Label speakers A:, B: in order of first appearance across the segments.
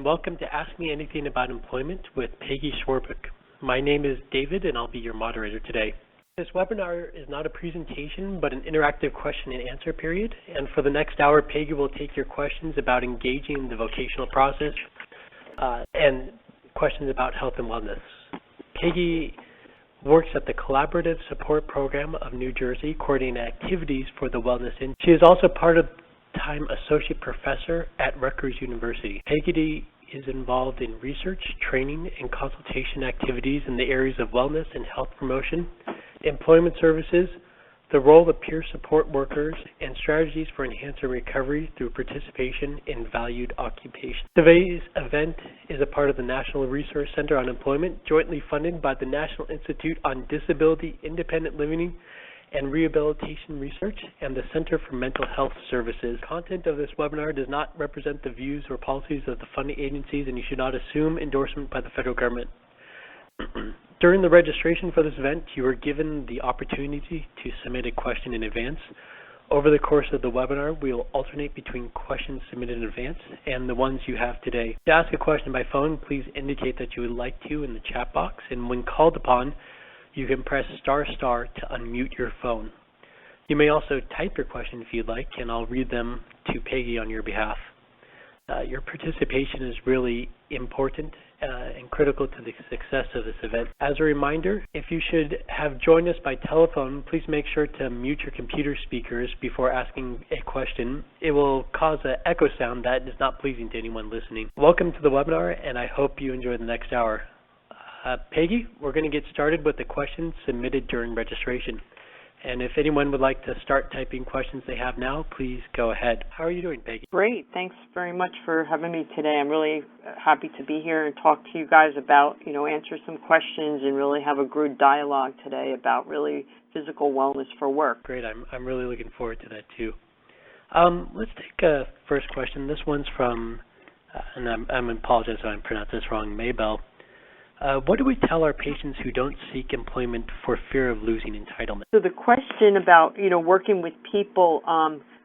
A: Welcome to Ask Me Anything About Employment with Peggy Swarbrick. My name is David and I'll be your moderator today. This webinar is not a presentation but an interactive question and answer period, and for the next hour Peggy will take your questions about engaging in the vocational process and questions about health and wellness. Peggy works at the Collaborative Support Program of New Jersey, coordinating activities for the wellness industry. She is also part-time associate professor at Rutgers University. Peggy is involved in research, training, and consultation activities in the areas of wellness and health promotion, employment services, the role of peer support workers, and strategies for enhancing recovery through participation in valued occupations. Today's event is a part of the National Resource Center on Employment, jointly funded by the National Institute on Disability, Independent Living, and Rehabilitation Research and the Center for Mental Health Services. Content of this webinar does not represent the views or policies of the funding agencies, and you should not assume endorsement by the federal government. During the registration for this event, you are given the opportunity to submit a question in advance. Over the course of the webinar, we will alternate between questions submitted in advance and the ones you have today. To ask a question by phone, please indicate that you would like to in the chat box, and when called upon, you can press ** to unmute your phone. You may also type your question if you'd like, and I'll read them to Peggy on your behalf. Your participation is really important and critical to the success of this event. As a reminder, if you should have joined us by telephone, please make sure to mute your computer speakers before asking a question. It will cause an echo sound that is not pleasing to anyone listening. Welcome to the webinar, and I hope you enjoy the next hour. Peggy, we're going to get started with the questions submitted during registration. And if anyone would like to start typing questions they have now, please go ahead. How are you doing, Peggy?
B: Great. Thanks very much for having me today. I'm really happy to be here and talk to you guys about, answer some questions and really have a good dialogue today about really physical wellness for work.
A: Great. I'm really looking forward to that too. Let's take a first question. This one's from, and I'm apologize if I pronounce this wrong, Maybell. What do we tell our patients who don't seek employment for fear of losing entitlement?
B: So the question about, working with people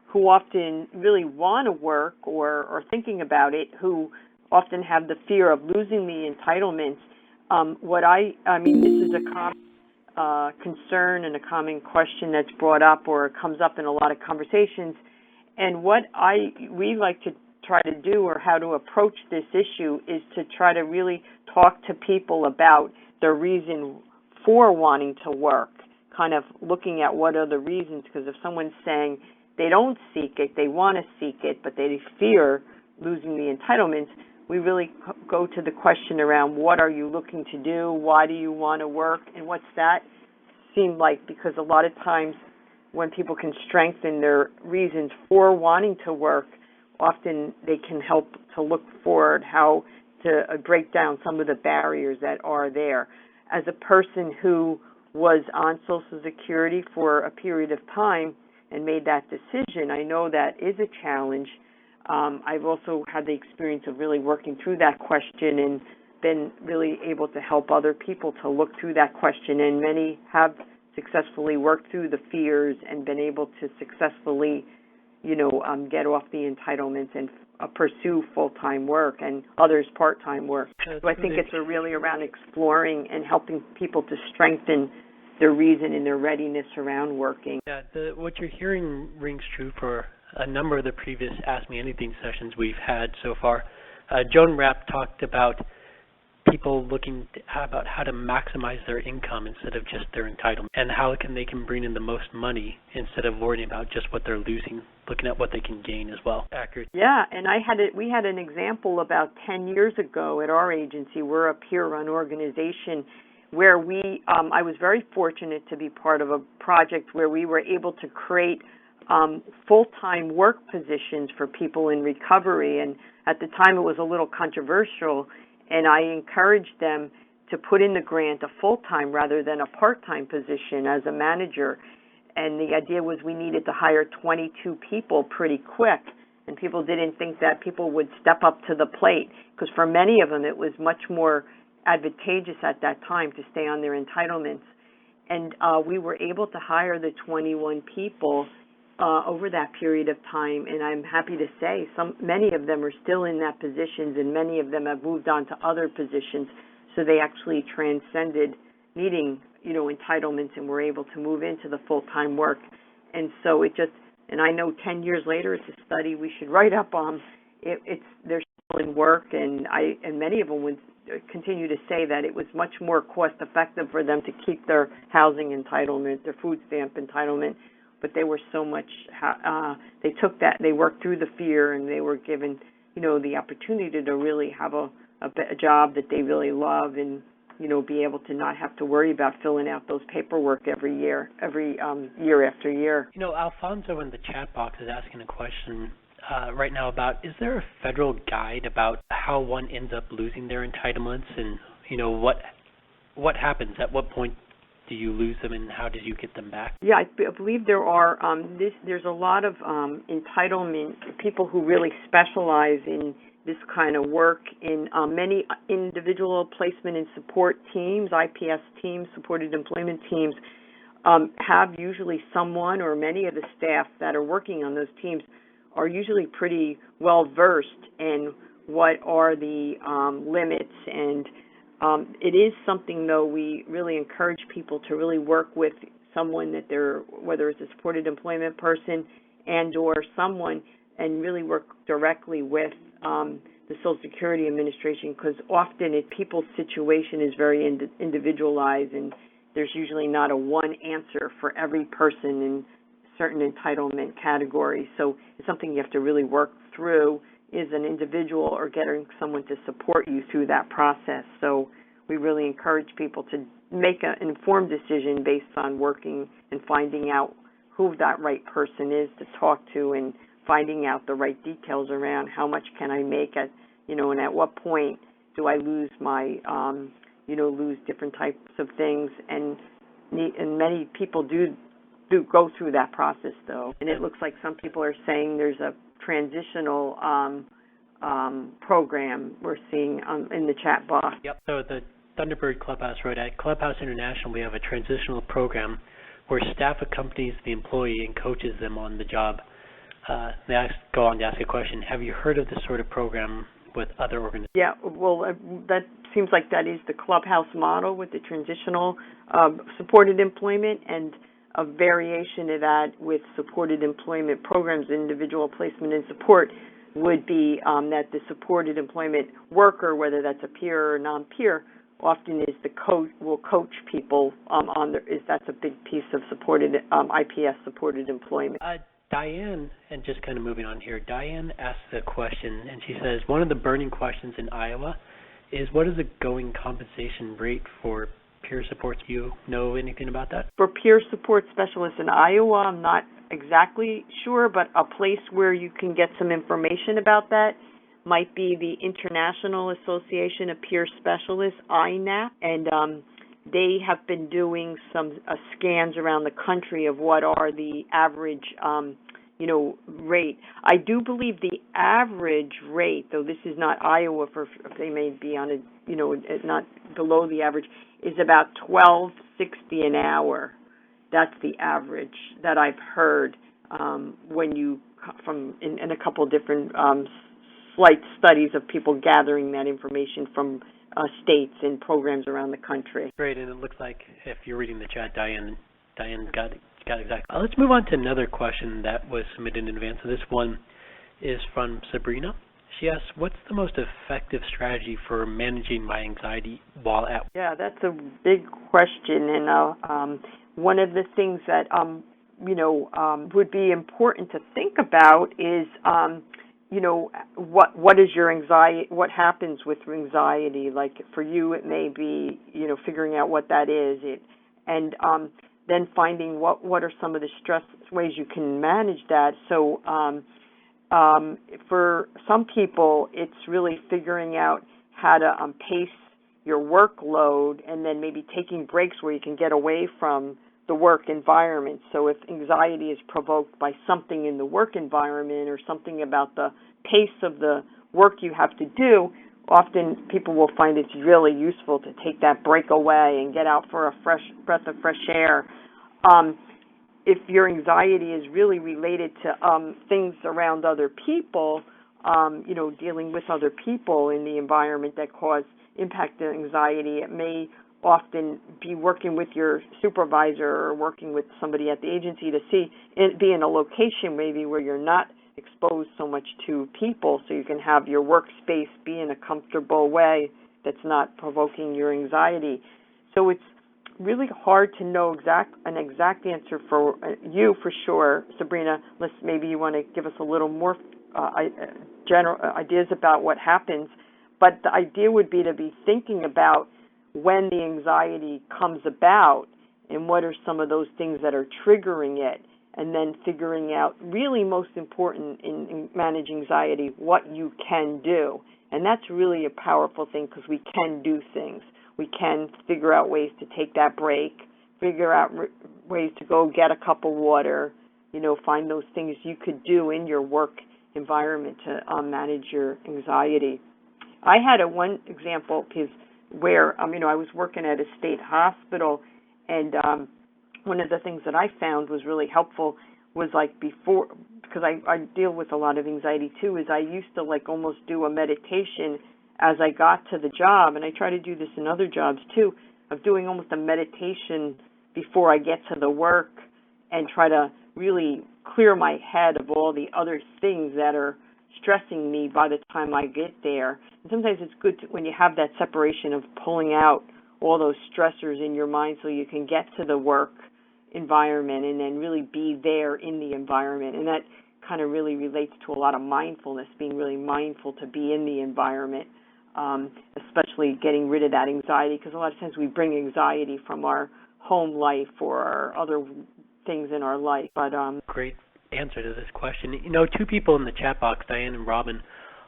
B: who often really want to work or are thinking about it, who often have the fear of losing the entitlements, this is a common concern and a common question that's brought up or comes up in a lot of conversations. And what we like to try to do, or how to approach this issue, is to try to really talk to people about their reason for wanting to work, kind of looking at what are the reasons, because if someone's saying they don't seek it, they want to seek it, but they fear losing the entitlements, we really go to the question around what are you looking to do, why do you want to work, and what's that seem like, because a lot of times when people can strengthen their reasons for wanting to work, often they can help to look forward how to break down some of the barriers that are there. As a person who was on Social Security for a period of time and made that decision, I know that is a challenge. I've also had the experience of really working through that question and been really able to help other people to look through that question, and many have successfully worked through the fears and been able to successfully get off the entitlements and pursue full-time work and others part-time work. So I think it's really around exploring and helping people to strengthen their reason and their readiness around working.
A: Yeah, what you're hearing rings true for a number of the previous Ask Me Anything sessions we've had so far. Joan Rapp talked about people looking about how to maximize their income instead of just their entitlement, and how they can bring in the most money instead of worrying about just what they're losing, looking at what they can gain as well. Accurate.
B: Yeah, and we had an example about 10 years ago at our agency. We're a peer-run organization where I was very fortunate to be part of a project where we were able to create full-time work positions for people in recovery, and at the time it was a little controversial, and I encouraged them to put in the grant a full-time rather than a part-time position as a manager. And the idea was we needed to hire 22 people pretty quick, and people didn't think that people would step up to the plate, because for many of them it was much more advantageous at that time to stay on their entitlements. And we were able to hire the 21 people over that period of time, and I'm happy to say many of them are still in that positions, and many of them have moved on to other positions, so they actually transcended needing, entitlements and were able to move into the full-time work. And so and I know 10 years later, it's a study we should write up on. They're still in work, and many of them would continue to say that it was much more cost-effective for them to keep their housing entitlement, their food stamp entitlement, but they were so much, they took that, they worked through the fear, and they were given, the opportunity to really have a job that they really love, and, be able to not have to worry about filling out those paperwork every year after year.
A: Alfonso in the chat box is asking a question right now about, is there a federal guide about how one ends up losing their entitlements, and, what happens? At what point do you lose them, and how did you get them back?
B: Yeah, I believe there are, there's a lot of entitlement, people who really specialize in this kind of work in many individual placement and support teams, IPS teams, supported employment teams, have usually someone or many of the staff that are working on those teams are usually pretty well versed in what are the limits, and it is something, though, we really encourage people to really work with someone that whether it's a supported employment person and or someone, and really work directly with the Social Security Administration, because often people's situation is very individualized, and there's usually not a one answer for every person in certain entitlement categories. So it's something you have to really work through as an individual, or getting someone to support you through that process. So we really encourage people to make an informed decision based on working and finding out who that right person is to talk to, and finding out the right details around how much can I make and at what point do I lose my, lose different types of things. And many people do go through that process, though. And it looks like some people are saying there's a transitional program we're seeing in the chat box.
A: Yep. So the Thunderbird Clubhouse wrote, at Clubhouse International, we have a transitional program where staff accompanies the employee and coaches them on the job. They go on to ask a question. Have you heard of this sort of program with other organizations?
B: Yeah, well, that seems like that is the Clubhouse model with the transitional supported employment, and a variation of that with supported employment programs, individual placement and support, would be that the supported employment worker, whether that's a peer or non-peer, often is the coach, will coach people that's a big piece of supported IPS supported employment.
A: Diane, and just kind of moving on here, Diane asked a question, and she says, one of the burning questions in Iowa is, what is the going compensation rate for peer support? Do you know anything about that?
B: For peer support specialists in Iowa, I'm not exactly sure, but a place where you can get some information about that might be the International Association of Peer Specialists, INAP, and they have been doing some scans around the country of what are the average, rate. I do believe the average rate, though this is not Iowa, they may be on not below the average, is about $12.60 an hour. That's the average that I've heard when you in a couple of different slight studies of people gathering that information from states and programs around the country.
A: Great, and it looks like if you're reading the chat, Diane got exactly. Let's move on to another question that was submitted in advance. So this one is from Sabrina. She asks, what's the most effective strategy for managing my anxiety while at work?
B: Yeah, that's a big question, and one of the things that would be important to think about is what is your anxiety, what happens with anxiety? Like for you, it may be, figuring out what that is, and then finding what are some of the stress ways you can manage that. So for some people, it's really figuring out how to pace your workload, and then maybe taking breaks where you can get away from the work environment. So if anxiety is provoked by something in the work environment or something about the pace of the work you have to do, often people will find it's really useful to take that break away and get out for a fresh breath of fresh air. if your anxiety is really related to things around other people, dealing with other people in the environment that cause impact the anxiety, it may often be working with your supervisor or working with somebody at the agency to be in a location maybe where you're not exposed so much to people, so you can have your workspace be in a comfortable way that's not provoking your anxiety. So it's really hard to know an exact answer for you, for sure, Sabrina, unless maybe you want to give us a little more general ideas about what happens. But the idea would be to be thinking about when the anxiety comes about and what are some of those things that are triggering it, and then figuring out, really most important in managing anxiety, what you can do. And that's really a powerful thing, because we can do things. We can figure out ways to take that break, figure out ways to go get a cup of water, find those things you could do in your work environment to manage your anxiety. I had one example where, I was working at a state hospital, and one of the things that I found was really helpful was before, because I deal with a lot of anxiety too, is I used to almost do a meditation as I got to the job, and I try to do this in other jobs too, of doing almost a meditation before I get to the work and try to really clear my head of all the other things that are stressing me by the time I get there. And sometimes it's good when you have that separation of pulling out all those stressors in your mind so you can get to the work environment and then really be there in the environment. And that kind of really relates to a lot of mindfulness, being really mindful to be in the environment, especially getting rid of that anxiety, because a lot of times we bring anxiety from our home life or our other things in our life. But
A: Great answer to this question. Two people in the chat box, Diane and Robin,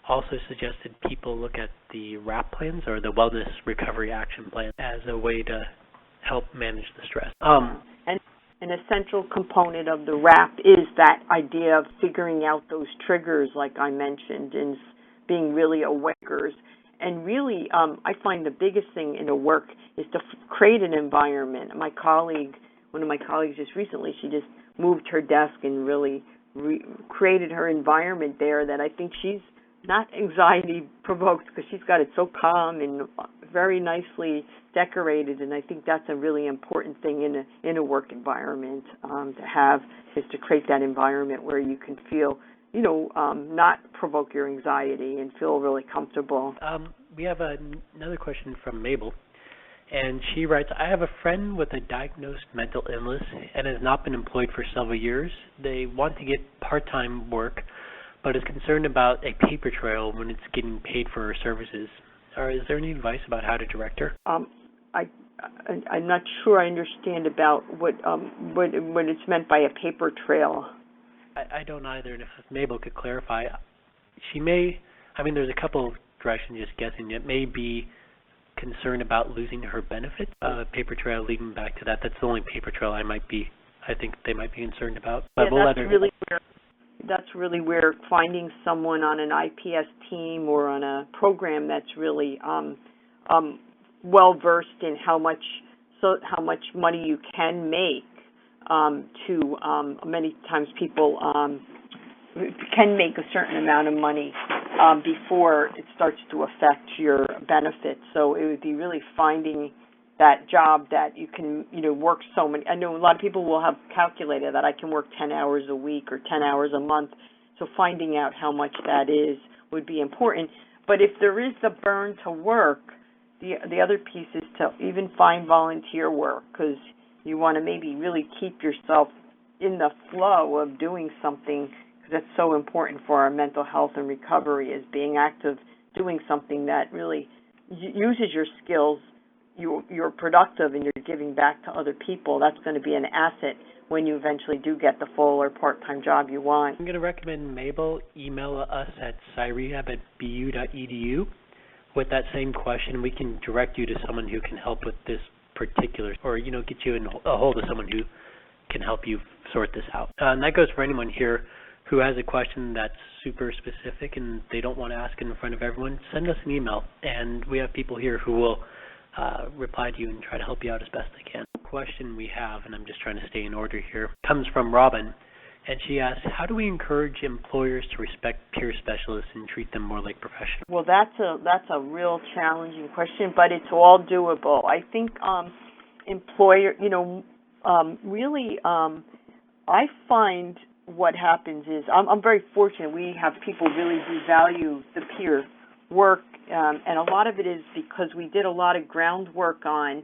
A: also suggested people look at the RAP plans, or the Wellness Recovery Action Plan, as a way to help manage the stress.
B: And an essential component of the RAP is that idea of figuring out those triggers, like I mentioned, and being really aware. And really, I find the biggest thing in the work is to create an environment. One of my colleagues just recently, she just moved her desk and really created her environment there that I think she's not anxiety provoked, because she's got it so calm and very nicely decorated. And I think that's a really important thing in a work environment to have, is to create that environment where you can feel, not provoke your anxiety and feel really comfortable.
A: We have another question from Mabel, and she writes, I have a friend with a diagnosed mental illness and has not been employed for several years. They want to get part-time work, but is concerned about a paper trail when it's getting paid for her services. Is there any advice about how to direct her?
B: I'm not sure I understand about what it's meant by a paper trail.
A: I don't either, and if Mabel could clarify. She may, there's a couple of directions, just guessing. It may be concerned about losing her benefits. Paper trail, leading back to that. That's the only paper trail I think they might be concerned about. But
B: that's really where finding someone on an IPS team or on a program that's really well versed in how much money you can make. Many times people can make a certain amount of money before it starts to affect your benefits. So it would be really finding that job that you can, work so many. I know a lot of people will have calculated that I can work 10 hours a week or 10 hours a month. So finding out how much that is would be important. But if there is the burn to work, the other piece is to even find volunteer work, because you want to maybe really keep yourself in the flow of doing something, because that's so important for our mental health and recovery, is being active, doing something that really uses your skills. You're productive and you're giving back to other people. That's going to be an asset when you eventually do get the full or part-time job you want.
A: I'm going to recommend Mabel email us at scirehab@bu.edu with that same question. We can direct you to someone who can help with this particular, or get you a hold of someone who can help you sort this out. And that goes for anyone here who has a question that's super specific and they don't want to ask it in front of everyone. Send us an email, and we have people here who will reply to you and try to help you out as best I can. The question we have, and I'm just trying to stay in order here, comes from Robin, and she asks, how do we encourage employers to respect peer specialists and treat them more like professionals?
B: Well, that's a real challenging question, but it's all doable. I think employer, really, I find what happens is I'm very fortunate. We have people really do value the peer work, and a lot of it is because we did a lot of groundwork on,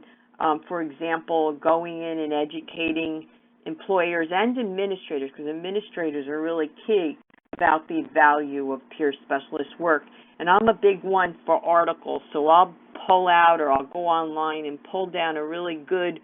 B: for example, going in and educating employers and administrators, because administrators are really key about the value of peer specialist work. And I'm a big one for articles, so I'll pull out or I'll go online and pull down a really good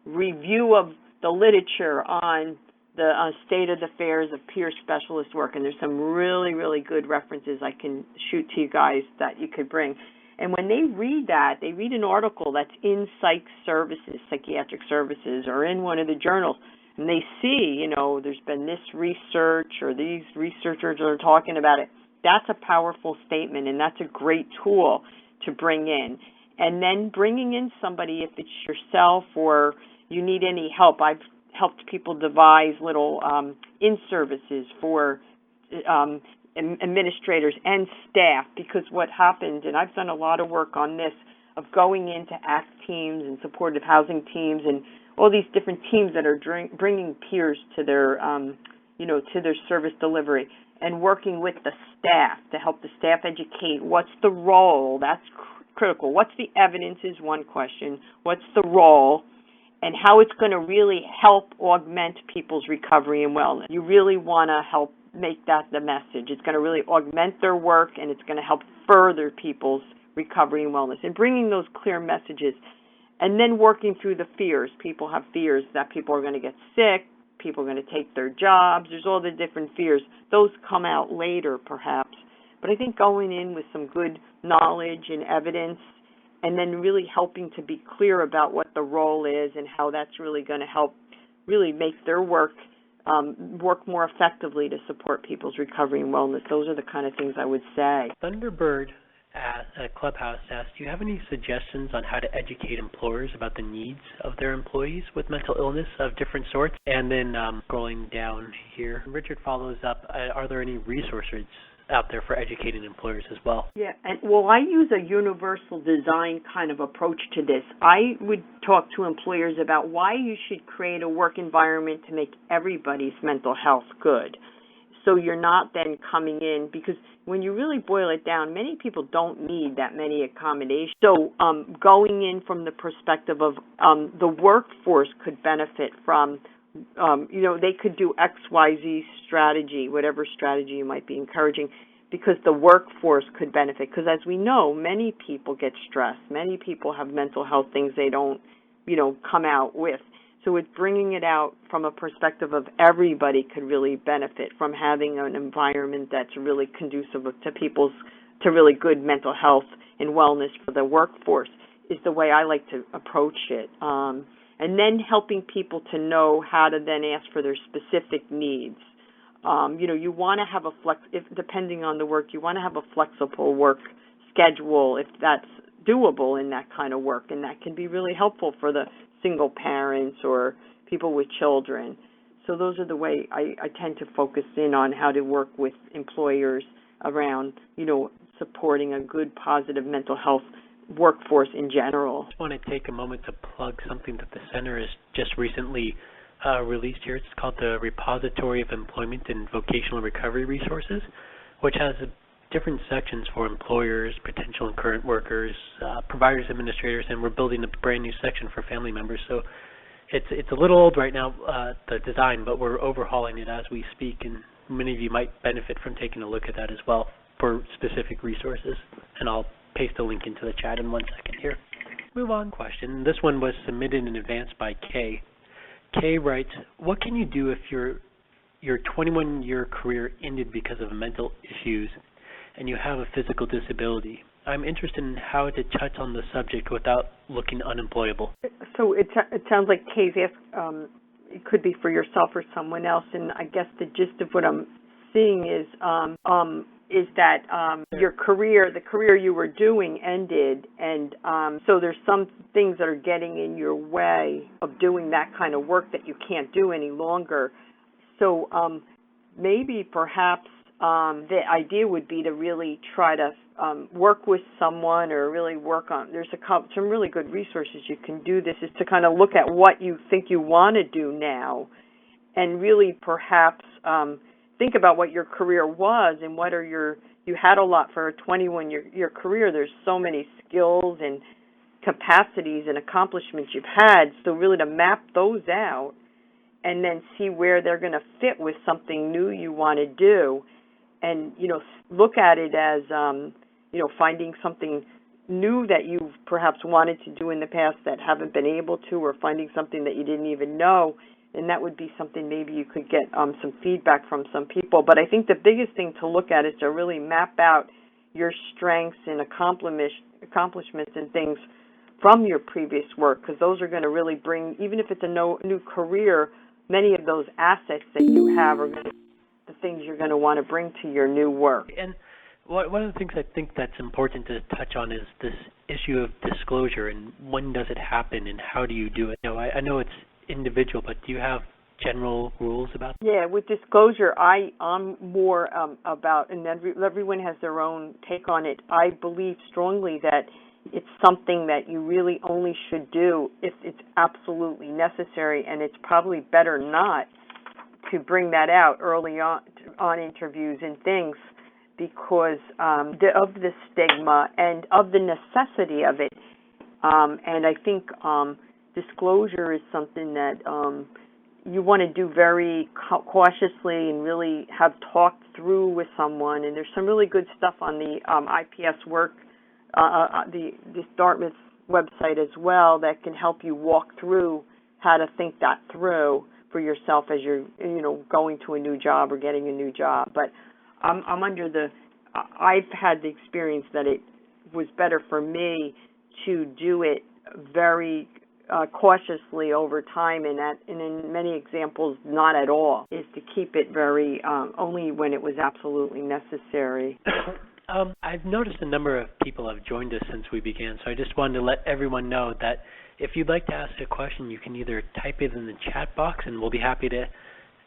B: review of the literature on the state of the affairs of peer specialist work, and there's some really, really good references I can shoot to you guys that you could bring. And when they read that, they read an article that's in psych services, psychiatric services, or in one of the journals, and they see, there's been this research or these researchers are talking about it. That's a powerful statement, and that's a great tool to bring in. And then bringing in somebody, if it's yourself or you need any help, I've helped people devise little in-services for administrators and staff, because what happens, and I've done a lot of work on this, of going into ACT teams and supportive housing teams and all these different teams that are bringing peers to their, to their service delivery, and working with the staff to help the staff educate what's the role. That's critical. What's the evidence is one question. What's the role? And how it's going to really help augment people's recovery and wellness. You really want to help make that the message. It's going to really augment their work, and it's going to help further people's recovery and wellness. And bringing those clear messages, and then working through the fears. People have fears that people are going to get sick, people are going to take their jobs. There's all the different fears. Those come out later, perhaps. But I think going in with some good knowledge and evidence, and then really helping to be clear about what the role is and how that's really going to help really make their work work more effectively to support people's recovery and wellness. Those are the kind of things I would say.
A: Thunderbird at Clubhouse asked, do you have any suggestions on how to educate employers about the needs of their employees with mental illness of different sorts? And then scrolling down here, Richard follows up, are there any resources out there for educating employers as well?
B: Yeah, and I use a universal design kind of approach to this. I would talk to employers about why you should create a work environment to make everybody's mental health good. So you're not then coming in, because when you really boil it down, many people don't need that many accommodations. So going in from the perspective of the workforce could benefit from, they could do XYZ strategy, whatever strategy you might be encouraging, because the workforce could benefit. Because as we know, many people get stressed. Many people have mental health things they don't, come out with. So it's bringing it out from a perspective of everybody could really benefit from having an environment that's really conducive to really good mental health and wellness for the workforce is the way I like to approach it. And then helping people to know how to then ask for their specific needs. You want to have depending on the work, you want to have a flexible work schedule if that's doable in that kind of work, and that can be really helpful for the single parents or people with children. So those are the way I tend to focus in on how to work with employers around, supporting a good, positive mental health workforce in general.
A: I just want to take a moment to plug something that the Center has just recently released here. It's called the Repository of Employment and Vocational Recovery Resources, which has different sections for employers, potential and current workers, providers, administrators, and we're building a brand new section for family members. So it's a little old right now, the design, but we're overhauling it as we speak, and many of you might benefit from taking a look at that as well for specific resources. And I'll paste a link into the chat in 1 second here. Move on question. This one was submitted in advance by Kay. Kay writes, what can you do if your 21-year career ended because of mental issues and you have a physical disability? I'm interested in how to touch on the subject without looking unemployable.
B: So it sounds like Kay's asked, it could be for yourself or someone else, and I guess the gist of what I'm seeing is is that your career, the career you were doing ended, and so there's some things that are getting in your way of doing that kind of work that you can't do any longer. So maybe perhaps the idea would be to really try to work with someone or really work on, there's some really good resources you can do this, is to kind of look at what you think you want to do now and really perhaps think about what your career was and what are you had a lot for a 21-year career. There's so many skills and capacities and accomplishments you've had, so really to map those out and then see where they're going to fit with something new you want to do, and look at it as finding something new that you've perhaps wanted to do in the past that haven't been able to, or finding something that you didn't even know, and that would be something maybe you could get some feedback from some people. But I think the biggest thing to look at is to really map out your strengths and accomplishments and things from your previous work, because those are going to really bring, even if it's a new career, many of those assets that you have are going to the things you're going to want to bring to your new work.
A: And one of the things I think that's important to touch on is this issue of disclosure, and when does it happen and how do you do it? I know it's individual, but do you have general rules about that?
B: Yeah, with disclosure, I'm more about, and everyone has their own take on it. I believe strongly that it's something that you really only should do if it's absolutely necessary, and it's probably better not to bring that out early on interviews and things, because of the stigma and of the necessity of it. And I think disclosure is something that you want to do very cautiously and really have talked through with someone. And there's some really good stuff on the IPS work, the Dartmouth website as well, that can help you walk through how to think that through for yourself as you're going to a new job or getting a new job. But I've had the experience that it was better for me to do it very cautiously over time, and in many examples not at all, is to keep it very only when it was absolutely necessary.
A: I've noticed a number of people have joined us since we began, so I just wanted to let everyone know that if you'd like to ask a question, you can either type it in the chat box, and I'll be happy to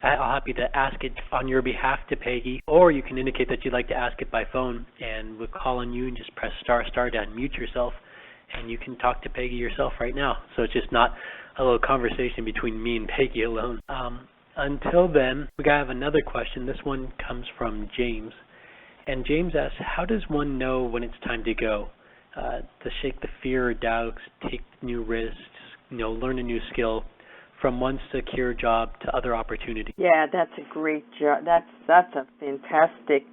A: ask it on your behalf to Peggy, or you can indicate that you'd like to ask it by phone, and we'll call on you and just press ** to unmute yourself, and you can talk to Peggy yourself right now. So it's just not a little conversation between me and Peggy alone. Until then, we have another question. This one comes from James, and James asks, how does one know when it's time to go? To shake the fear or doubts, take new risks, learn a new skill, from one secure job to other opportunities? Yeah,
B: that's a great job. That's a fantastic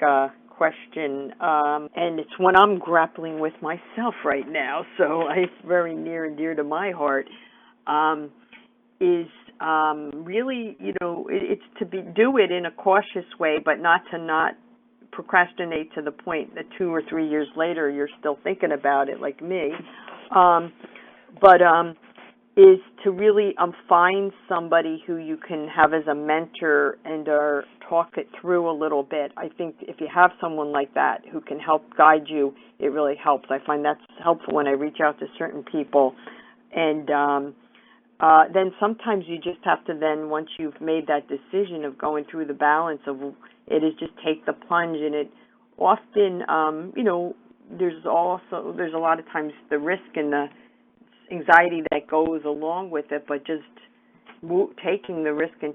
B: question, and it's one I'm grappling with myself right now. So it's very near and dear to my heart. Is really, it's to do it in a cautious way, but not procrastinate to the point that 2 or 3 years later you're still thinking about it, like me. Is to really find somebody who you can have as a mentor and talk it through a little bit. I think if you have someone like that who can help guide you, it really helps. I find that's helpful when I reach out to certain people. And then sometimes you just have to then, once you've made that decision of going through the balance of it, is just take the plunge. And it often, there's a lot of times the risk and the anxiety that goes along with it, but just taking the risk and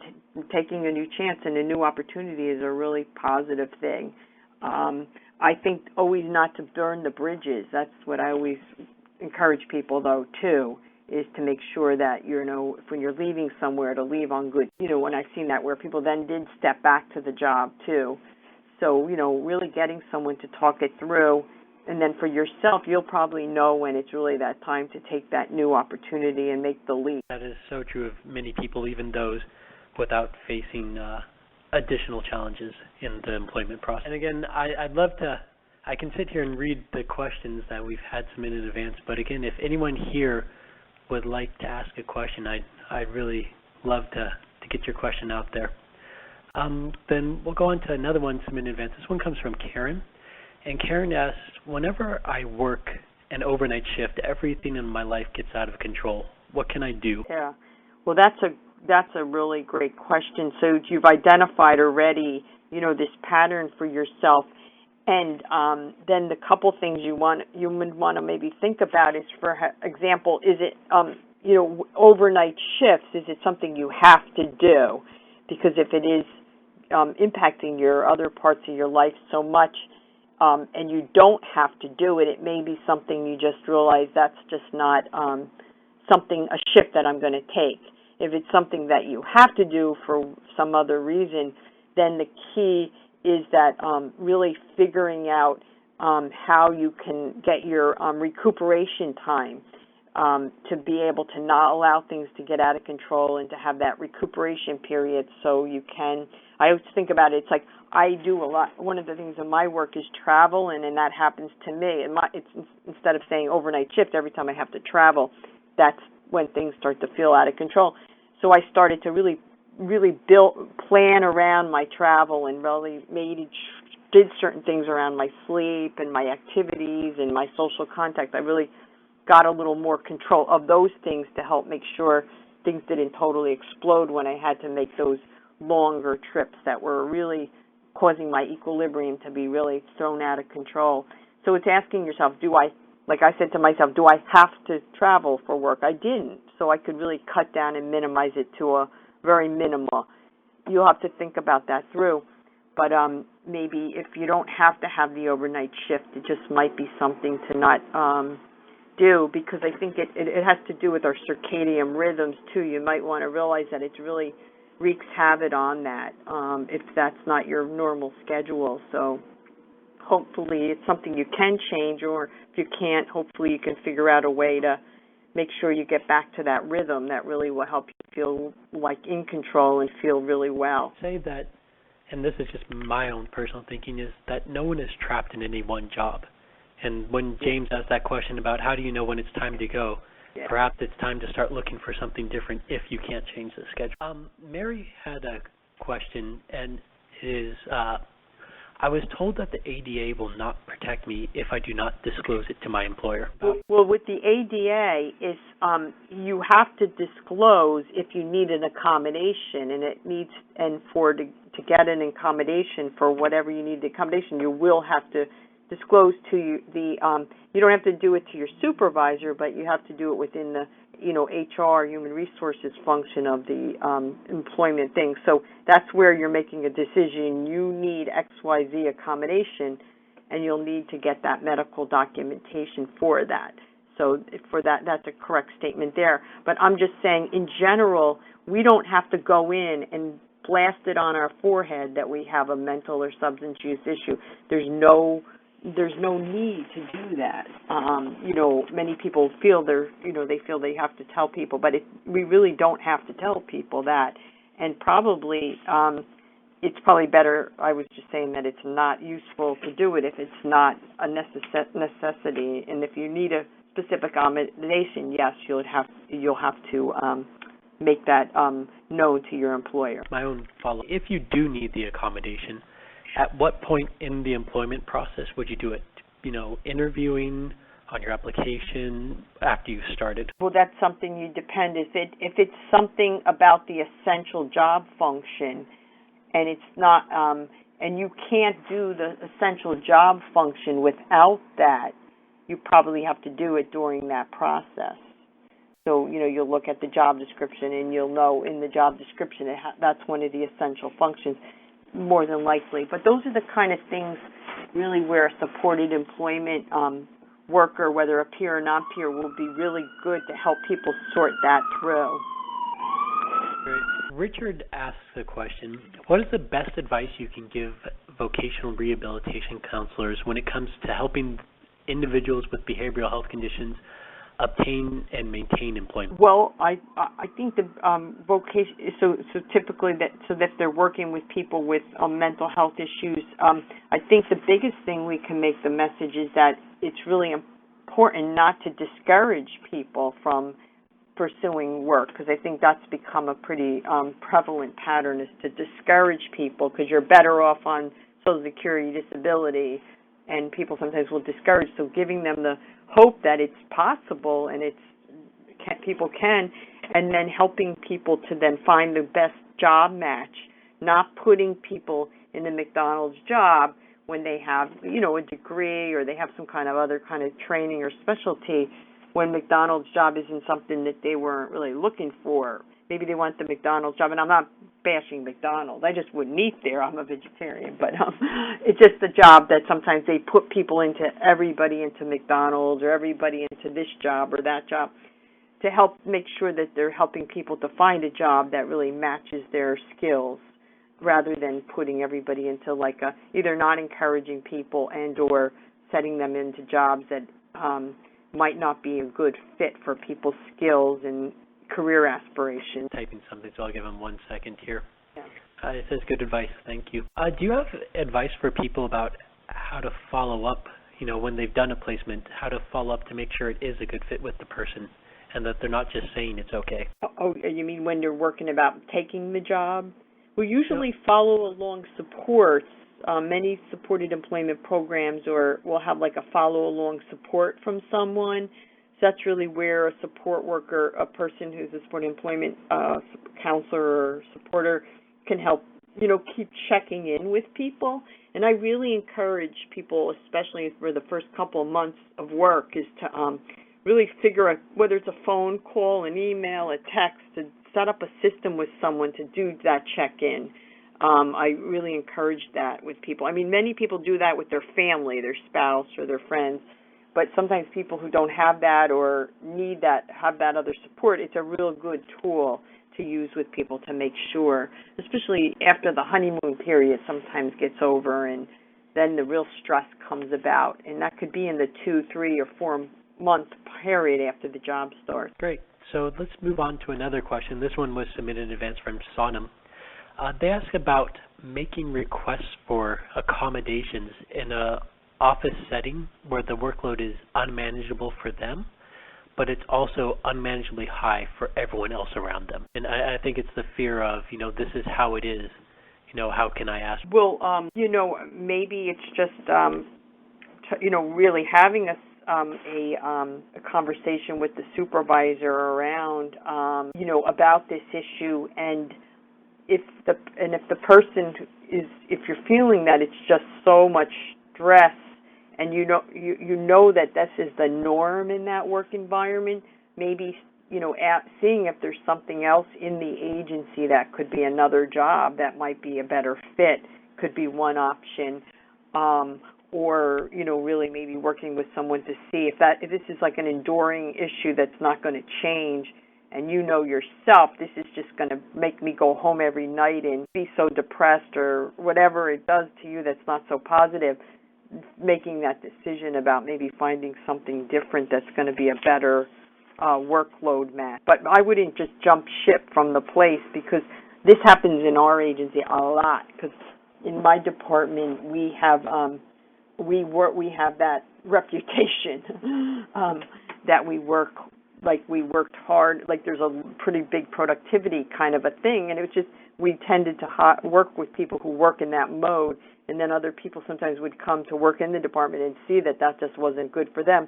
B: taking a new chance and a new opportunity is a really positive thing. I think always not to burn the bridges. That's what I always encourage people, though, too, is to make sure that, when you're leaving somewhere, to leave on good, when I've seen that where people then did step back to the job, too. So, really getting someone to talk it through. And then for yourself, you'll probably know when it's really that time to take that new opportunity and make the leap.
A: That is so true of many people, even those without facing additional challenges in the employment process. And again, I can sit here and read the questions that we've had submitted in advance, but again, if anyone here would like to ask a question, I'd really love to get your question out there. Then we'll go on to another one submitted in advance. This one comes from Karen. And Karen asks, whenever I work an overnight shift, everything in my life gets out of control. What can I do?
B: Yeah. Well, that's a really great question. So you've identified already, this pattern for yourself. And then the couple things you would want to maybe think about is, for example, is it, overnight shifts, is it something you have to do? Because if it is impacting your other parts of your life so much, and you don't have to do it, it may be something you just realize that's just not a shift that I'm going to take. If it's something that you have to do for some other reason, then the key is that really figuring out how you can get your recuperation time to be able to not allow things to get out of control and to have that recuperation period so you can. I always think about it, it's like I do a lot. One of the things in my work is travel, and then that happens to me. And it's instead of saying overnight shift every time I have to travel, that's when things start to feel out of control. So I started to really plan around my travel and really did certain things around my sleep and my activities and my social contact. I really got a little more control of those things to help make sure things didn't totally explode when I had to make those longer trips that were really causing my equilibrium to be really thrown out of control. So it's asking yourself, like I said to myself, do I have to travel for work? I didn't, so I could really cut down and minimize it to a very minimal. You'll have to think about that through. But maybe if you don't have to have the overnight shift, it just might be something to not do, because I think it has to do with our circadian rhythms too. You might want to realize that it really wreaks havoc on that if that's not your normal schedule. So hopefully it's something you can change, or if you can't, hopefully you can figure out a way to make sure you get back to that rhythm that really will help you feel like in control and feel really well.
A: Say that, and this is just my own personal thinking, is that no one is trapped in any one job. And when James asked that question about how do you know when it's time to go, perhaps it's time to start looking for something different if you can't change the schedule. Mary had a question, and is I was told that the ADA will not protect me if I do not disclose it to my employer.
B: Well, with the ADA, is you have to disclose if you need an accommodation, and to get an accommodation for whatever you need the accommodation, you will have to disclose to you you don't have to do it to your supervisor, but you have to do it within the HR, human resources function of the employment thing. So that's where you're making a decision. You need XYZ accommodation, and you'll need to get that medical documentation for that. So for that, that's a correct statement there. But I'm just saying, in general, we don't have to go in and blast it on our forehead that we have a mental or substance use issue. There's no need to do that. Many people feel they feel they have to tell people, but we really don't have to tell people that. And probably, it's probably better, I was just saying that it's not useful to do it if it's not a necessity. And if you need a specific accommodation, yes, you'll have to make that known to your employer.
A: My own follow-up. If you do need the accommodation, at what point in the employment process would you do it? Interviewing, on your application, after you've started?
B: Well, that's something you depend. If it's something about the essential job function, and it's not, and you can't do the essential job function without that, you probably have to do it during that process. So, you'll look at the job description, and you'll know in the job description that's one of the essential functions, more than likely. But those are the kind of things really where a supported employment worker, whether a peer or non-peer, will be really good to help people sort that through.
A: Great. Richard asks a question, what is the best advice you can give vocational rehabilitation counselors when it comes to helping individuals with behavioral health conditions obtain and maintain employment?
B: Well, I think the vocation. So typically that they're working with people with mental health issues. I think the biggest thing we can make the message is that it's really important not to discourage people from pursuing work, because I think that's become a pretty prevalent pattern, is to discourage people because you're better off on Social Security, disability, and people sometimes will discourage. So giving them the hope that it's possible and people can, and then helping people to then find the best job match, not putting people in the McDonald's job when they have, a degree or they have some kind of other kind of training or specialty, when McDonald's job isn't something that they weren't really looking for. Maybe they want the McDonald's job, and I'm not bashing McDonald's. I just wouldn't eat there. I'm a vegetarian. But it's just a job that sometimes they put everybody into McDonald's or everybody into this job or that job, to help make sure that they're helping people to find a job that really matches their skills, rather than putting everybody into either not encouraging people and or setting them into jobs that might not be a good fit for people's skills and career aspirations.
A: Typing something, so I'll give him 1 second here.
B: Yeah.
A: It says good advice. Thank you. Do you have advice for people about how to follow up, when they've done a placement, how to follow up to make sure it is a good fit with the person and that they're not just saying it's okay?
B: Oh, you mean when you're working about taking the job? We usually follow along supports. Many supported employment programs will have a follow-along support from someone. So that's really where a support worker, a person who's a supported employment counselor or supporter, can help, keep checking in with people. And I really encourage people, especially for the first couple of months of work, is to really figure out whether it's a phone call, an email, a text, to set up a system with someone to do that check-in. I really encourage that with people. I mean, many people do that with their family, their spouse or their friends, but sometimes people who don't have that or need that, have that other support, it's a real good tool to use with people to make sure, especially after the honeymoon period sometimes gets over and then the real stress comes about. And that could be in the 2, 3, or 4 month period after the job starts.
A: Great. So let's move on to another question. This one was submitted in advance from Sonam. They ask about making requests for accommodations in an office setting where the workload is unmanageable for them, but it's also unmanageably high for everyone else around them. And I think it's the fear of, this is how it is. How can I ask?
B: Well, maybe it's just, really having a conversation with the supervisor around, about this issue, and if the person if you're feeling that it's just so much stress, and you know that this is the norm in that work environment, maybe seeing if there's something else in the agency that could be another job that might be a better fit could be one option. Or really maybe working with someone to see if this is an enduring issue that's not going to change, and yourself, this is just going to make me go home every night and be so depressed, or whatever it does to you that's not so positive, making that decision about maybe finding something different that's going to be a better workload match. But I wouldn't just jump ship from the place, because this happens in our agency a lot, because in my department we have that reputation that we worked hard, there's a pretty big productivity kind of a thing, and it was just, we tended to work with people who work in that mode, and then other people sometimes would come to work in the department and see that just wasn't good for them,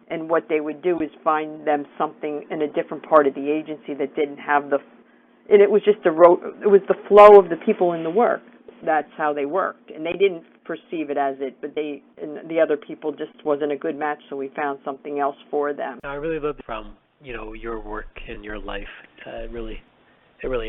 B: and what they would do is find them something in a different part of the agency that didn't have and it was just it was the flow of the people in the work. That's how they worked, and they didn't perceive it as it, but the other people just wasn't a good match, so we found something else for them.
A: I really love from your work and your life. It really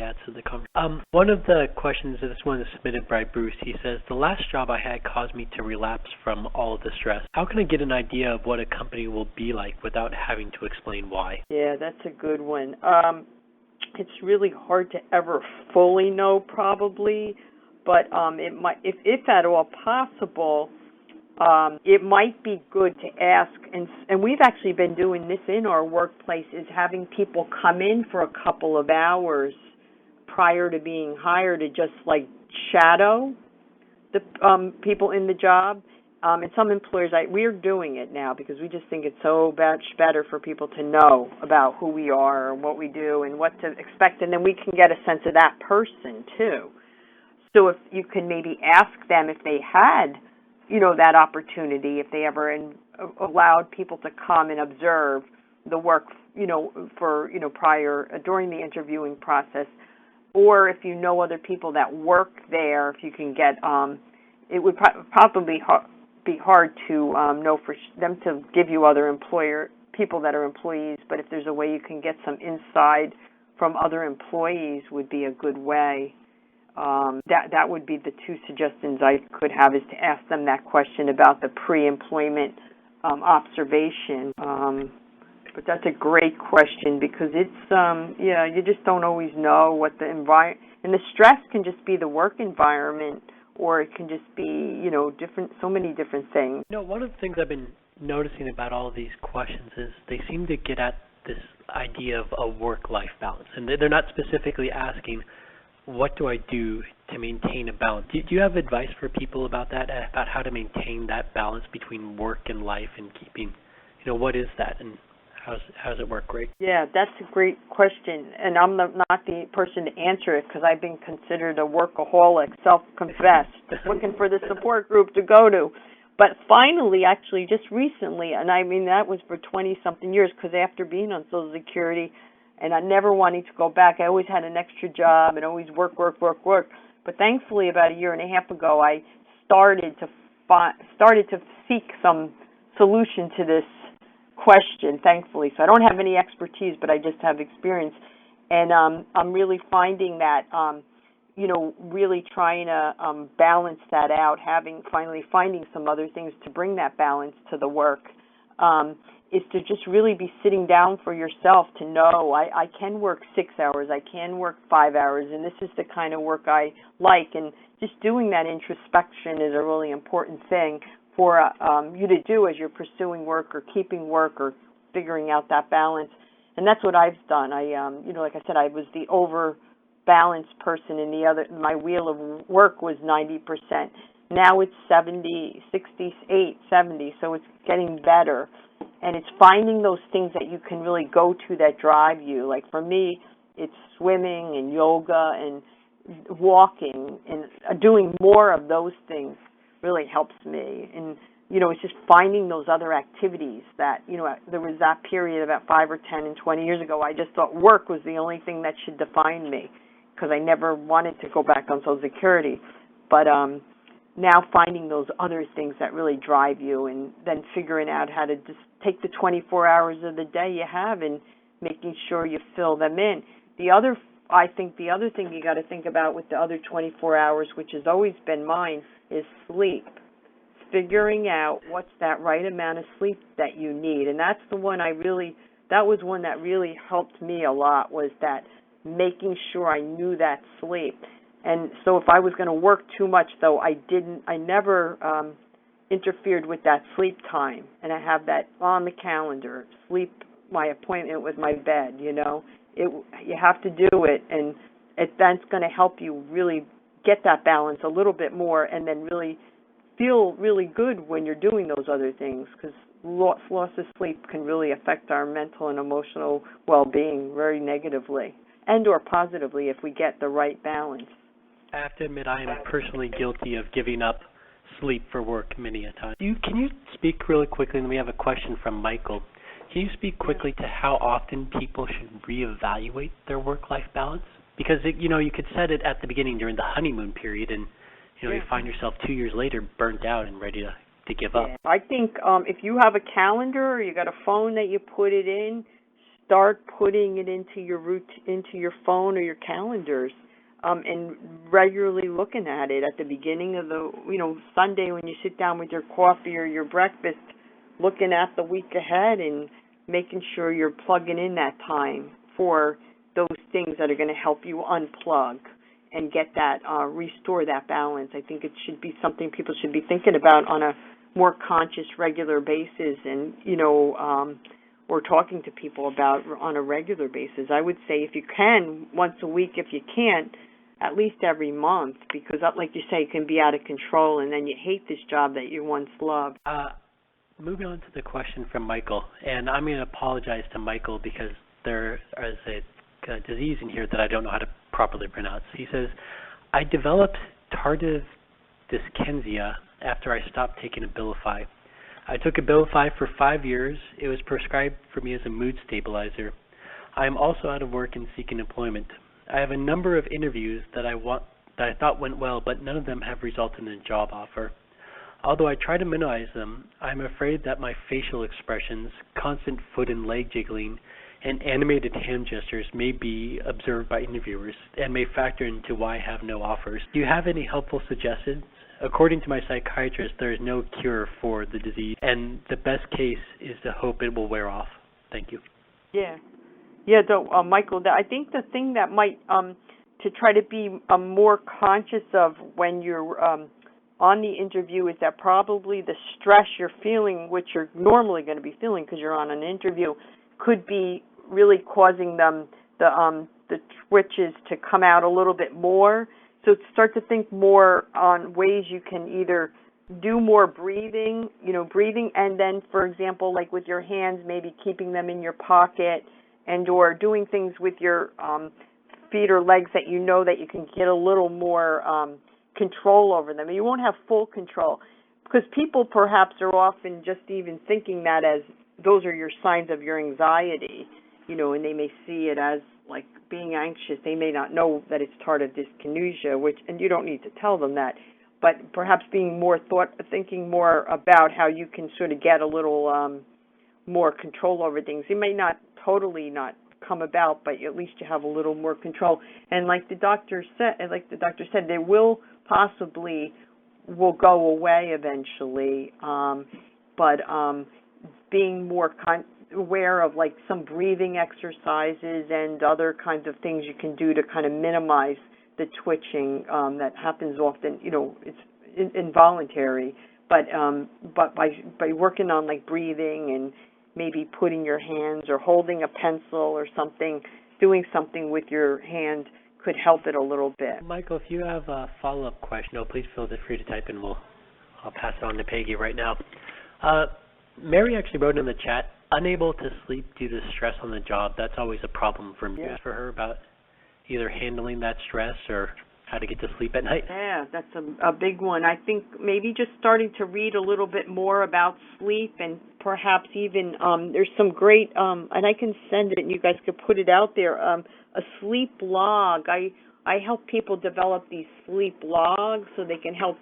A: adds to the conversation. One of the questions, this one is submitted by Bruce. He says, the last job I had caused me to relapse from all of the stress. How can I get an idea of what a company will be like without having to explain why?
B: Yeah, that's a good one. It's really hard to ever fully know, probably. But it might, if at all possible, it might be good to ask, and we've actually been doing this in our workplace, is having people come in for a couple of hours prior to being hired to just shadow the people in the job, and some employers, we're doing it now because we just think it's so much better for people to know about who we are and what we do and what to expect, and then we can get a sense of that person too. So if you can maybe ask them if they had, that opportunity, if they ever allowed people to come and observe the work, for, prior, during the interviewing process, or if you know other people that work there, if you can get, it would probably be hard to know for them to give you other people that are employees, but if there's a way you can get some insight from other employees would be a good way. That would be the two suggestions I could have, is to ask them that question about the pre-employment observation. But that's a great question because it's, you just don't always know what the environment, and the stress can just be the work environment, or it can just be, so many different things.
A: One of the things I've been noticing about all of these questions is they seem to get at this idea of a work-life balance, and they're not specifically asking, what do I do to maintain a balance? Do you have advice for people about that, about how to maintain that balance between work and life and keeping, what is that and how does it work? Great.
B: Yeah, that's a great question, and I'm not the person to answer it because I've been considered a workaholic, self-confessed, looking for the support group to go to. But finally, actually, just recently, and I mean that was for 20-something years, because after being on Social Security and I never wanting to go back, I always had an extra job and always work. But thankfully, about a year and a half ago, I started to seek some solution to this question, thankfully. So I don't have any expertise, but I just have experience. And I'm really finding that, really trying to balance that out, finally finding some other things to bring that balance to the work, is to just really be sitting down for yourself to know I can work 6 hours, I can work 5 hours, and this is the kind of work I like. And just doing that introspection is a really important thing for you to do as you're pursuing work or keeping work or figuring out that balance. And that's what I've done. Like I said, I was the overbalanced person, and my wheel of work was 90%. Now it's 70, 68, 70, so it's getting better. And it's finding those things that you can really go to that drive you. Like for me, it's swimming and yoga and walking, and doing more of those things really helps me. And, it's just finding those other activities that, there was that period about 5 or 10 and 20 years ago, I just thought work was the only thing that should define me because I never wanted to go back on Social Security. But now finding those other things that really drive you, and then figuring out how to just take the 24 hours of the day you have and making sure you fill them in. I think the other thing you got to think about with the other 24 hours, which has always been mine, is sleep. Figuring out what's that right amount of sleep that you need. And that's the one that was one that really helped me a lot, was that making sure I knew that sleep. And so if I was going to work too much, though, I never interfered with that sleep time. And I have that on the calendar, my appointment with my bed, You have to do it, and that's going to help you really get that balance a little bit more, and then really feel really good when you're doing those other things, because loss of sleep can really affect our mental and emotional well-being very negatively and or positively if we get the right balance.
A: I have to admit I am personally guilty of giving up sleep for work many a time. Can you speak really quickly, and we have a question from Michael. Can you speak quickly to how often people should reevaluate their work-life balance? Because, you could set it at the beginning during the honeymoon period, and, you find yourself 2 years later burnt out and ready to give up.
B: I think if you have a calendar or you got a phone that you put it in, start putting it into your phone or your calendars, and regularly looking at it at the beginning of the, Sunday when you sit down with your coffee or your breakfast, looking at the week ahead and making sure you're plugging in that time for those things that are going to help you unplug and get that, restore that balance. I think it should be something people should be thinking about on a more conscious, regular basis, and, or talking to people about on a regular basis. I would say if you can, once a week. If you can't, at least every month, because like you say, it can be out of control, and then you hate this job that you once loved.
A: Moving on to the question from Michael, and I'm going to apologize to Michael because there is a disease in here that I don't know how to properly pronounce. He says, I developed tardive dyskinesia after I stopped taking Abilify. I took Abilify for 5 years. It was prescribed for me as a mood stabilizer. I am also out of work and seeking employment. I have a number of interviews that I thought went well, but none of them have resulted in a job offer. Although I try to minimize them, I am afraid that my facial expressions, constant foot and leg jiggling, and animated hand gestures may be observed by interviewers and may factor into why I have no offers. Do you have any helpful suggestions? According to my psychiatrist, there is no cure for the disease, and the best case is to hope it will wear off. Thank you.
B: Yeah, Michael, I think the thing that might, to try to be more conscious of when you're on the interview is that probably the stress you're feeling, which you're normally going to be feeling because you're on an interview, could be really causing them the twitches to come out a little bit more. So start to think more on ways you can either do more breathing, and then, for example, like with your hands, maybe keeping them in your pocket, and or doing things with your feet or legs that you know that you can get a little more control over them. And you won't have full control, because people perhaps are often just even thinking that as those are your signs of your anxiety, and they may see it as like being anxious. They may not know that it's tardive dyskinesia, and you don't need to tell them that, but perhaps thinking more about how you can sort of get a little more control over things. It may not totally not come about, but at least you have a little more control. And like the doctor said, they will go away eventually. But being more aware of like some breathing exercises and other kinds of things you can do to kind of minimize the twitching that happens often. It's involuntary, but by working on like breathing and maybe putting your hands or holding a pencil or something, doing something with your hand could help it a little bit.
A: Michael, if you have a follow-up question, please feel free to type in. I'll pass it on to Peggy right now. Mary actually wrote in the chat, unable to sleep due to stress on the job. That's always a problem for me.
B: Yeah.
A: For her about either handling that stress or how to get to sleep at night.
B: Yeah, that's a big one. I think maybe just starting to read a little bit more about sleep, and perhaps even there's some great, and I can send it and you guys could put it out there, a sleep log. I help people develop these sleep logs so they can help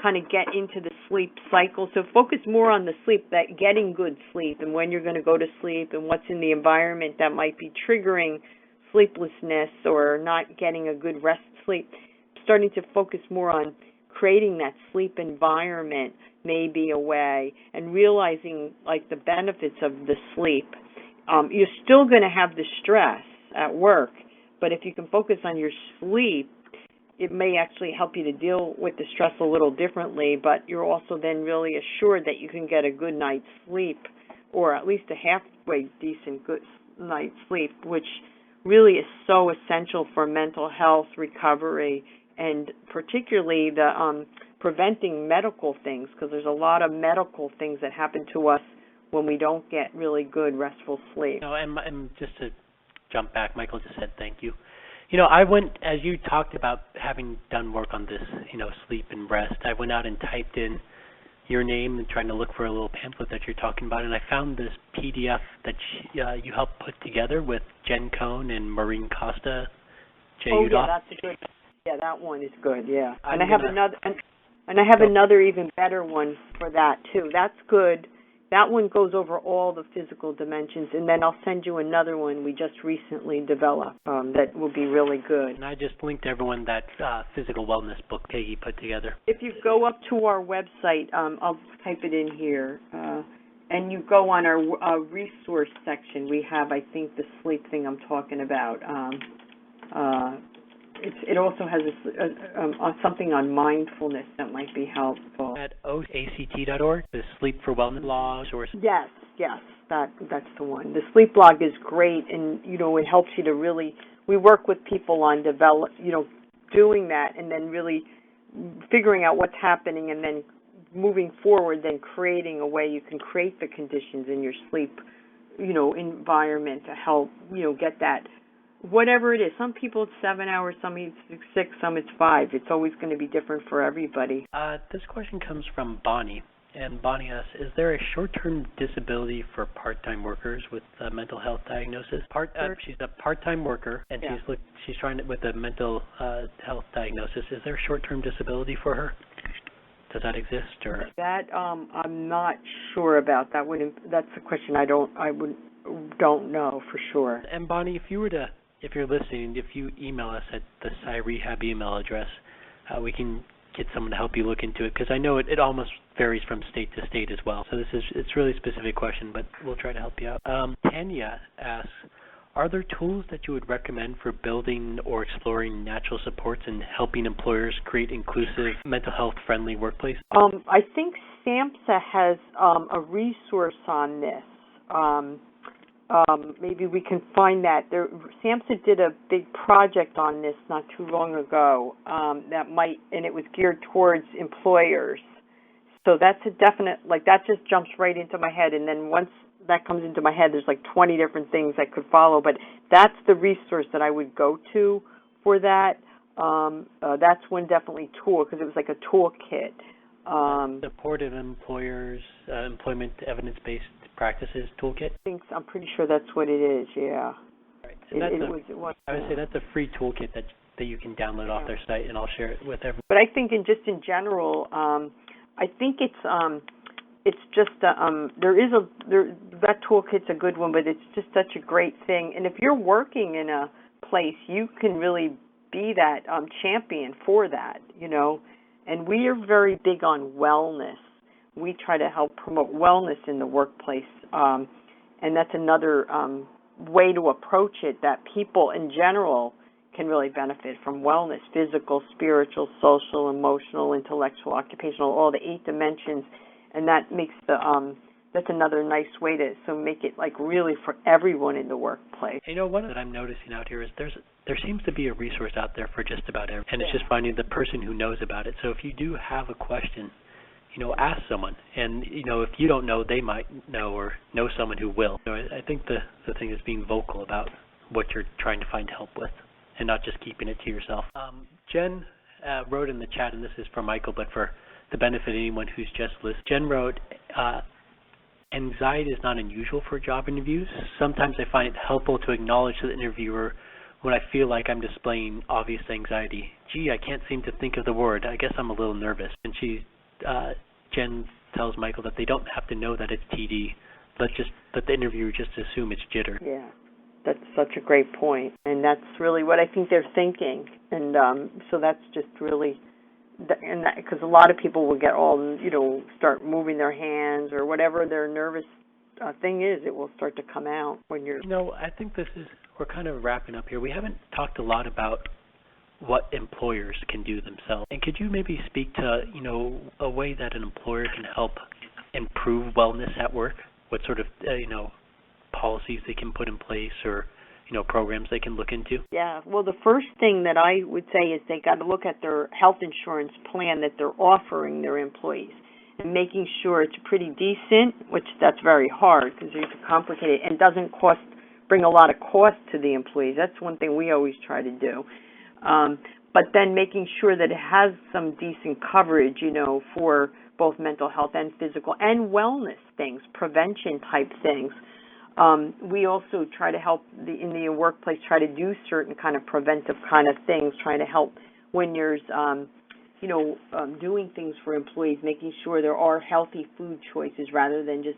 B: kind of get into the sleep cycle. So focus more on the sleep, that getting good sleep and when you're going to go to sleep and what's in the environment that might be triggering sleeplessness or not getting a good rest sleep. Starting to focus more on creating that sleep environment may be a way, and realizing like the benefits of the sleep. You're still going to have the stress at work, but if you can focus on your sleep, it may actually help you to deal with the stress a little differently, but you're also then really assured that you can get a good night's sleep, or at least a halfway decent good night's sleep, which really is so essential for mental health recovery, and particularly the preventing medical things, because there's a lot of medical things that happen to us when we don't get really good restful sleep.
A: And just to jump back, Michael just said thank you. I went, as you talked about having done work on this, sleep and rest, I went out and typed in your name and trying to look for a little pamphlet that you're talking about, and I found this PDF that you helped put together with Jen Cohn and Maureen Costa.
B: Yeah, that's a good. Yeah, that one is good. Yeah, and I have another even better one for that too. That's good. That one goes over all the physical dimensions, and then I'll send you another one we just recently developed that will be really good.
A: And I just linked everyone that physical wellness book Peggy put together.
B: If you go up to our website, I'll type it in here, and you go on our resource section, we have, I think, the sleep thing I'm talking about. It also has something on mindfulness that might be helpful.
A: At oact.org, the Sleep for Wellness laws, or
B: yes, that's the one. The sleep blog is great, and it helps you to really. We work with people on doing that and then really figuring out what's happening and then moving forward, then creating a way you can create the conditions in your sleep, environment to help, get that, whatever it is. Some people it's 7 hours, some it's 6, some it's 5. It's always going to be different for everybody.
A: This question comes from Bonnie. And Bonnie asks, is there a short-term disability for part-time workers with a mental health diagnosis? She's a part-time worker, and she's trying to, with a mental health diagnosis. Is there a short-term disability for her? Does that exist, or?
B: That I'm not sure about. That's a question I don't know for sure.
A: And Bonnie, if you're listening, if you email us at the PsyRehab email address, we can get someone to help you look into it, because I know it almost varies from state to state as well. So it's really a specific question, but we'll try to help you out. Tanya asks, are there tools that you would recommend for building or exploring natural supports and helping employers create inclusive, mental health friendly workplace?
B: I think SAMHSA has a resource on this. Maybe we can find that. SAMHSA did a big project on this not too long ago and it was geared towards employers. So that's a definite, that just jumps right into my head. And then once that comes into my head, there's 20 different things that could follow. But that's the resource that I would go to for that. That's one definitely tool, because it was like a toolkit.
A: Supportive employers, employment evidence-based practices toolkit?
B: I'm pretty sure that's what it is, yeah.
A: Right. And I would say that's a free toolkit that you can download off their site, and I'll share it with everyone.
B: But I think in general, I think it's just that toolkit's a good one, but it's just such a great thing. And if you're working in a place, you can really be that champion for that, And we are very big on wellness. We try to help promote wellness in the workplace, and that's another way to approach it, that people in general can really benefit from wellness: physical, spiritual, social, emotional, intellectual, occupational, all the 8 dimensions. And that makes that's another nice way to make it really for everyone in the workplace.
A: One that I'm noticing out here is there seems to be a resource out there for just about everything, and it's just finding the person who knows about it. So if you do have a question, ask someone, and if you don't know, they might know or know someone who will. I think the thing is being vocal about what you're trying to find help with, and not just keeping it to yourself. Jen wrote in the chat, and this is for Michael, but for the benefit of anyone who's just listening. Jen wrote, anxiety is not unusual for job interviews. Sometimes I find it helpful to acknowledge to the interviewer when I feel like I'm displaying obvious anxiety. Gee, I can't seem to think of the word. I guess I'm a little nervous. And Jen tells Michael that they don't have to know that it's TD. Let the interviewer just assume it's jitter.
B: Yeah, that's such a great point. And that's really what I think they're thinking. And so that's just really... because a lot of people will get all, start moving their hands or whatever their nervous thing is, it will start to come out when you're...
A: I think we're kind of wrapping up here. We haven't talked a lot about what employers can do themselves. And could you maybe speak to, a way that an employer can help improve wellness at work? What sort of, policies they can put in place, or programs they can look into?
B: Yeah, well, the first thing that I would say is they got to look at their health insurance plan that they're offering their employees and making sure it's pretty decent, which that's very hard because it's complicated and doesn't bring a lot of cost to the employees. That's one thing we always try to do. But then making sure that it has some decent coverage, for both mental health and physical and wellness things, prevention type things. We also try to help in the workplace, try to do certain kind of preventive kind of things, trying to help when there's, doing things for employees, making sure there are healthy food choices rather than just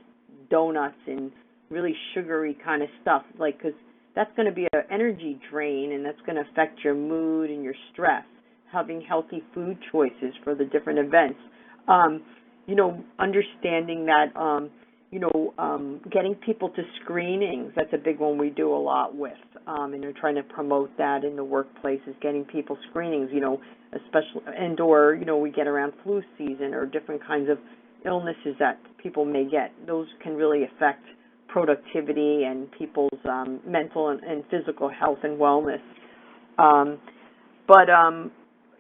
B: donuts and really sugary kind of stuff, because that's going to be an energy drain and that's going to affect your mood and your stress. Having healthy food choices for the different events, understanding that, getting people to screenings, that's a big one we do a lot with, and they're trying to promote that in the workplace, is getting people screenings, especially indoor, we get around flu season or different kinds of illnesses that people may get. Those can really affect productivity and people's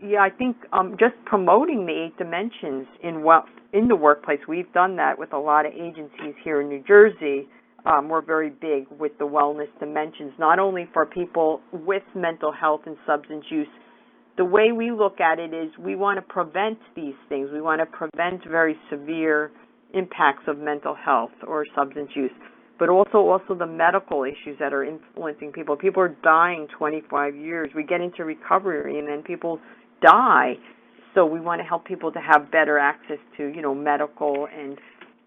B: Yeah, I think just promoting the 8 dimensions in the workplace. We've done that with a lot of agencies here in New Jersey. We're very big with the wellness dimensions, not only for people with mental health and substance use. The way we look at it is we want to prevent these things. We want to prevent very severe impacts of mental health or substance use, but also the medical issues that are influencing people. People are dying 25 years. We get into recovery and then people die. So we want to help people to have better access to, medical and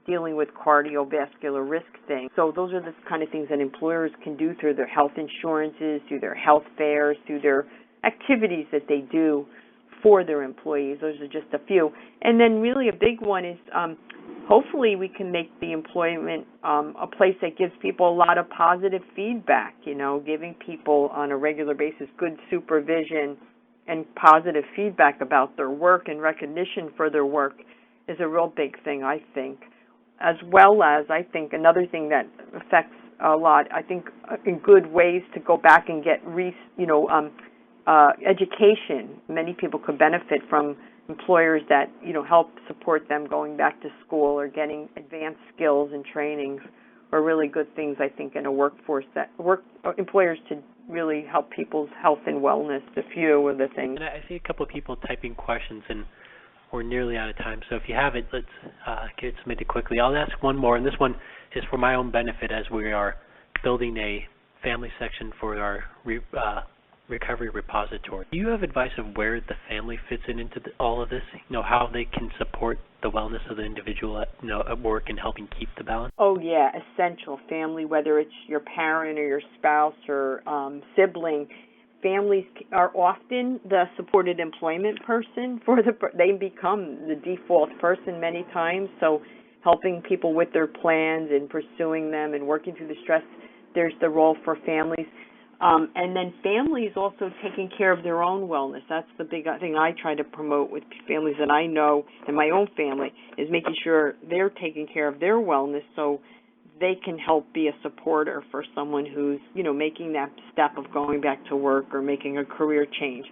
B: dealing with cardiovascular risk things. So those are the kind of things that employers can do through their health insurances, through their health fairs, through their activities that they do for their employees. Those are just a few. And then really a big one is hopefully we can make the employment a place that gives people a lot of positive feedback, giving people on a regular basis good supervision and positive feedback about their work and recognition for their work is a real big thing, I think. As well as, I think, another thing that affects a lot, I think, in good ways to go back and get education. Many people could benefit from employers that, help support them going back to school or getting advanced skills and trainings are really good things, I think, in a workforce that employers to really help people's health and wellness, a few of the things.
A: And I see a couple of people typing questions, and we're nearly out of time. So if you have it, let's get it submitted quickly. I'll ask one more, and this one is for my own benefit as we are building a family section for our recovery repository. Do you have advice of where the family fits into all of this? How they can support the wellness of the individual at work and helping keep the balance?
B: Oh yeah, essential. Family, whether it's your parent or your spouse or sibling, families are often the supported employment person they become the default person many times. So helping people with their plans and pursuing them and working through the stress, there's the role for families. And then families also taking care of their own wellness. That's the big thing I try to promote with families that I know and my own family, is making sure they're taking care of their wellness so they can help be a supporter for someone who's, making that step of going back to work or making a career change.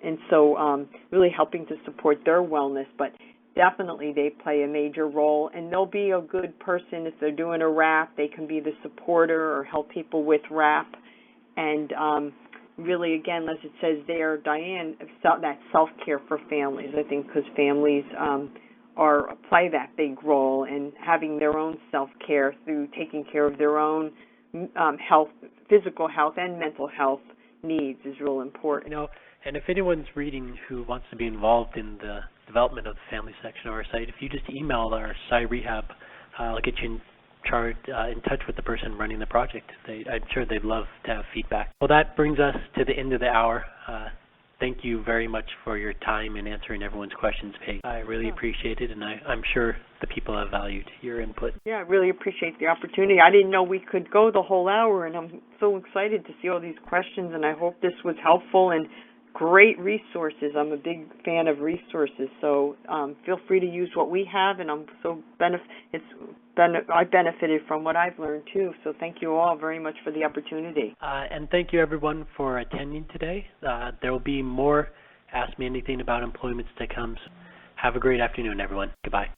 B: And so really helping to support their wellness, but definitely they play a major role, and they'll be a good person if they're doing a RAP. They can be the supporter or help people with RAP. And really, again, as it says there, Diane, that self-care for families, I think, because families play that big role in having their own self-care through taking care of their own health, physical health and mental health needs is real important.
A: And if anyone's reading who wants to be involved in the development of the family section of our site, if you just email our Rehab, I'll get you in touch with the person running the project. I'm sure they'd love to have feedback. Well, that brings us to the end of the hour. Thank you very much for your time and answering everyone's questions, Peggy. I really appreciate it, and I'm sure the people have valued your input.
B: Yeah, I really appreciate the opportunity. I didn't know we could go the whole hour, and I'm so excited to see all these questions, and I hope this was helpful and great resources. I'm a big fan of resources, so feel free to use what we have, and I'm so I benefited from what I've learned too. So thank you all very much for the opportunity.
A: And thank you everyone for attending today. There will be more Ask Me Anything About Employments to come. Have a great afternoon, everyone. Goodbye.